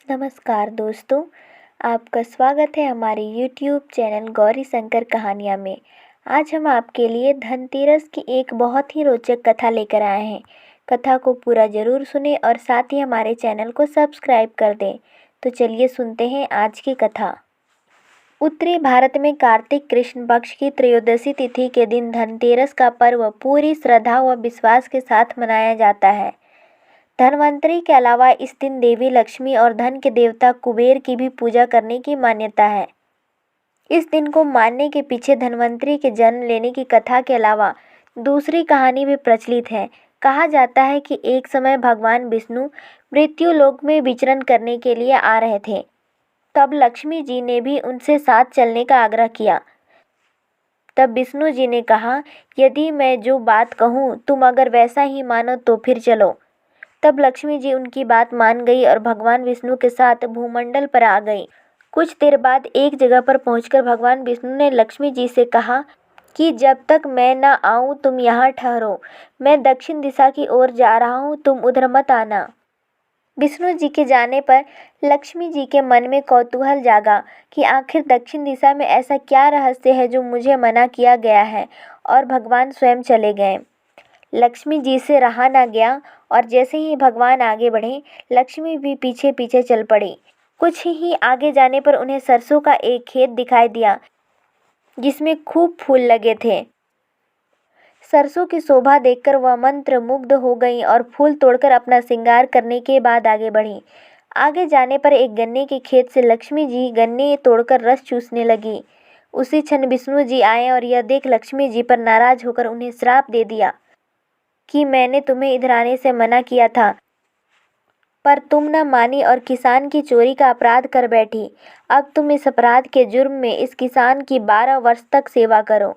नमस्कार दोस्तों, आपका स्वागत है हमारे YouTube चैनल गौरी शंकर कहानियाँ में। आज हम आपके लिए धनतेरस की एक बहुत ही रोचक कथा लेकर आए हैं। कथा को पूरा ज़रूर सुनें और साथ ही हमारे चैनल को सब्सक्राइब कर दें। तो चलिए सुनते हैं आज की कथा। उत्तरी भारत में कार्तिक कृष्ण पक्ष की त्रयोदशी तिथि के दिन धनतेरस का पर्व पूरी श्रद्धा व विश्वास के साथ मनाया जाता है। धनवंतरी के अलावा इस दिन देवी लक्ष्मी और धन के देवता कुबेर की भी पूजा करने की मान्यता है। इस दिन को मानने के पीछे धनवंतरी के जन्म लेने की कथा के अलावा दूसरी कहानी भी प्रचलित है। कहा जाता है कि एक समय भगवान विष्णु मृत्यु लोक में विचरण करने के लिए आ रहे थे। तब लक्ष्मी जी ने भी उनसे साथ चलने का आग्रह किया। तब विष्णु जी ने कहा, यदि मैं जो बात कहूँ तुम अगर वैसा ही मानो तो फिर चलो। तब लक्ष्मी जी उनकी बात मान गई और भगवान विष्णु के साथ भूमंडल पर आ गई। कुछ देर बाद एक जगह पर पहुंचकर भगवान विष्णु ने लक्ष्मी जी से कहा कि जब तक मैं न आऊं तुम यहाँ ठहरो। मैं दक्षिण दिशा की ओर जा रहा हूँ, तुम उधर मत आना। विष्णु जी के जाने पर लक्ष्मी जी के मन में कौतूहल जागा कि आखिर दक्षिण दिशा में ऐसा क्या रहस्य है जो मुझे मना किया गया है, और भगवान स्वयं चले गए। लक्ष्मी जी से रहा न गया और जैसे ही भगवान आगे बढ़े, लक्ष्मी भी पीछे पीछे चल पड़ी। कुछ ही आगे जाने पर उन्हें सरसों का एक खेत दिखाई दिया जिसमें खूब फूल लगे थे। सरसों की शोभा देखकर वह मंत्र मुग्ध हो गई और फूल तोड़कर अपना श्रृंगार करने के बाद आगे बढ़ी। आगे जाने पर एक गन्ने के खेत से लक्ष्मी जी गन्ने तोड़कर रस चूसने लगी। उसी क्षण विष्णु जी आए और यह देख लक्ष्मी जी पर नाराज होकर उन्हें श्राप दे दिया कि मैंने तुम्हें इधर आने से मना किया था, पर तुम न मानी और किसान की चोरी का अपराध कर बैठी। अब तुम इस अपराध के जुर्म में इस किसान की 12 वर्ष तक सेवा करो।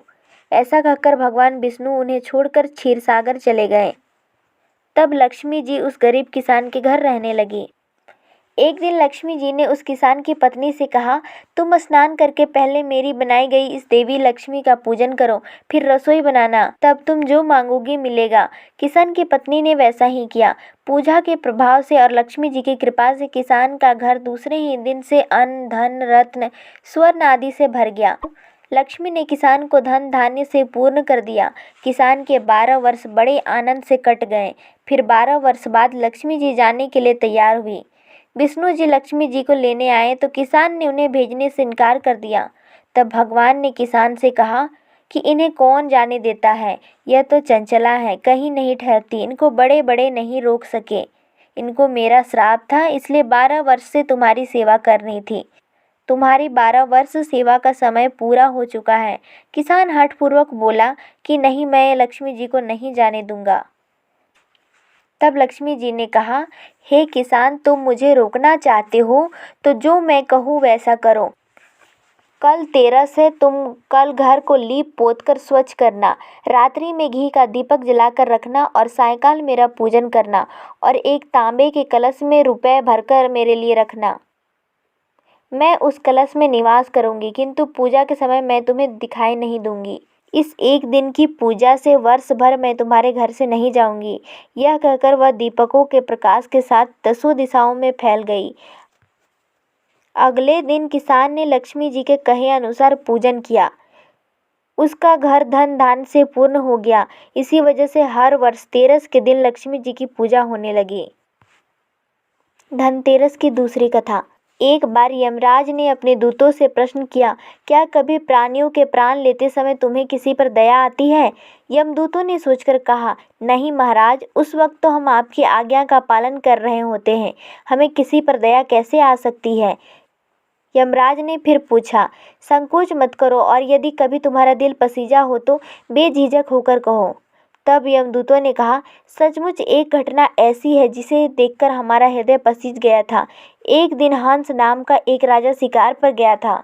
ऐसा कहकर भगवान विष्णु उन्हें छोड़कर क्षीरसागर चले गए। तब लक्ष्मी जी उस गरीब किसान के घर रहने लगी। एक दिन लक्ष्मी जी ने उस किसान की पत्नी से कहा, तुम स्नान करके पहले मेरी बनाई गई इस देवी लक्ष्मी का पूजन करो, फिर रसोई बनाना, तब तुम जो मांगोगी मिलेगा। किसान की पत्नी ने वैसा ही किया। पूजा के प्रभाव से और लक्ष्मी जी की कृपा से किसान का घर दूसरे ही दिन से अन्न, धन, रत्न, स्वर्ण आदि से भर गया। लक्ष्मी ने किसान को धन धान्य से पूर्ण कर दिया। किसान के 12 वर्ष बड़े आनंद से कट गए। फिर 12 वर्ष बाद लक्ष्मी जी जाने के लिए तैयार हुई। विष्णु जी लक्ष्मी जी को लेने आए तो किसान ने उन्हें भेजने से इनकार कर दिया। तब भगवान ने किसान से कहा कि इन्हें कौन जाने देता है, यह तो चंचला है, कहीं नहीं ठहरती, इनको बड़े बड़े नहीं रोक सके। इनको मेरा श्राप था, इसलिए 12 वर्ष से तुम्हारी सेवा कर रही थी। तुम्हारी 12 वर्ष सेवा का समय पूरा हो चुका है। किसान हठपूर्वक बोला कि नहीं, मैं लक्ष्मी जी को नहीं जाने दूंगा। तब लक्ष्मी जी ने कहा, हे किसान, तुम मुझे रोकना चाहते हो तो जो मैं कहूँ वैसा करो। कल तेरस है, तुम कल घर को लीप पोत कर स्वच्छ करना, रात्रि में घी का दीपक जलाकर रखना और सायंकाल मेरा पूजन करना और एक तांबे के कलश में रुपए भरकर मेरे लिए रखना। मैं उस कलश में निवास करूंगी, किंतु पूजा के समय मैं तुम्हें दिखाई नहीं दूंगी। इस एक दिन की पूजा से वर्ष भर मैं तुम्हारे घर से नहीं जाऊंगी। यह कहकर वह दीपकों के प्रकाश के साथ 10 दिशाओं में फैल गई। अगले दिन किसान ने लक्ष्मी जी के कहे अनुसार पूजन किया। उसका घर धन धान्य से पूर्ण हो गया। इसी वजह से हर वर्ष तेरस के दिन लक्ष्मी जी की पूजा होने लगी। धनतेरस की दूसरी कथा। एक बार यमराज ने अपने दूतों से प्रश्न किया, क्या कभी प्राणियों के प्राण लेते समय तुम्हें किसी पर दया आती है? यमदूतों ने सोचकर कहा, नहीं महाराज, उस वक्त तो हम आपकी आज्ञा का पालन कर रहे होते हैं, हमें किसी पर दया कैसे आ सकती है? यमराज ने फिर पूछा, संकोच मत करो और यदि कभी तुम्हारा दिल पसीजा हो तो बेझिझक होकर कहो। तब यमदूतों ने कहा, सचमुच एक घटना ऐसी है जिसे देखकर हमारा हृदय पसीज गया था। एक दिन हंस नाम का एक राजा शिकार पर गया था।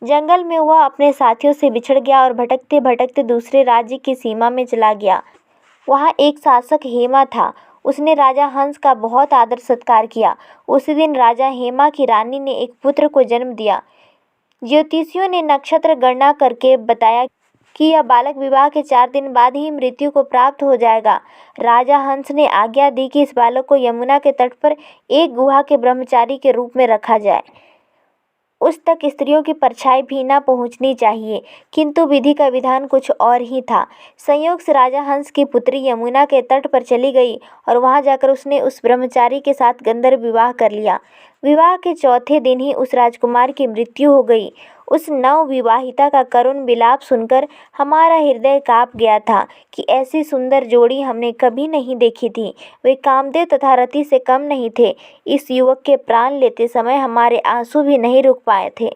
जंगल में वह अपने साथियों से बिछड़ गया और भटकते भटकते दूसरे राज्य की सीमा में चला गया। वहाँ एक शासक हेमा था। उसने राजा हंस का बहुत आदर सत्कार किया। उसी दिन राजा हेमा की रानी ने एक पुत्र को जन्म दिया। ज्योतिषियों ने नक्षत्र गणना करके बताया कि यह बालक विवाह के 4 दिन बाद ही मृत्यु को प्राप्त हो जाएगा। राजा हंस ने आज्ञा दी कि इस बालक को यमुना के तट पर एक गुहा के ब्रह्मचारी के रूप में रखा जाए। उस तक स्त्रियों की परछाई भी न पहुंचनी चाहिए। किंतु विधि का विधान कुछ और ही था। संयोग से राजा हंस की पुत्री यमुना के तट पर चली गई और वहां जाकर उसने उस ब्रह्मचारी के साथ गंधर्व विवाह कर लिया। विवाह के चौथे दिन ही उस राजकुमार की मृत्यु हो गई। उस नवविवाहिता का करुण विलाप सुनकर हमारा हृदय कांप गया था कि ऐसी सुंदर जोड़ी हमने कभी नहीं देखी थी। वे कामदेव तथा रति से कम नहीं थे। इस युवक के प्राण लेते समय हमारे आंसू भी नहीं रुक पाए थे।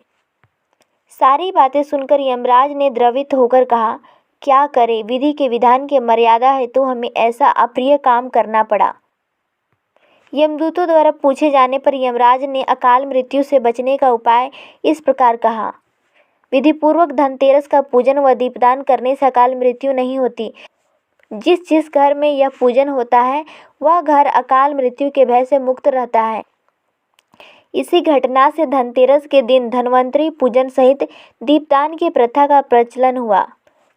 सारी बातें सुनकर यमराज ने द्रवित होकर कहा, क्या करें, विधि के विधान की मर्यादा है तो हमें ऐसा अप्रिय काम करना पड़ा। यमदूतों द्वारा पूछे जाने पर यमराज ने अकाल मृत्यु से बचने का उपाय इस प्रकार कहा। विधिपूर्वक धनतेरस का पूजन व दीपदान करने से अकाल मृत्यु नहीं होती। जिस जिस घर में यह पूजन होता है वह घर अकाल मृत्यु के भय से मुक्त रहता है। इसी घटना से धनतेरस के दिन धन्वंतरी पूजन सहित दीपदान की प्रथा का प्रचलन हुआ।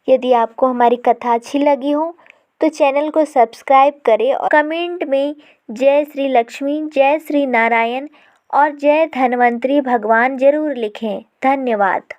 यदि आपको हमारी कथा अच्छी लगी हो तो चैनल को सब्सक्राइब करें और कमेंट में जय श्री लक्ष्मी, जय श्री नारायण और जय धन्वंतरी भगवान जरूर लिखें। धन्यवाद।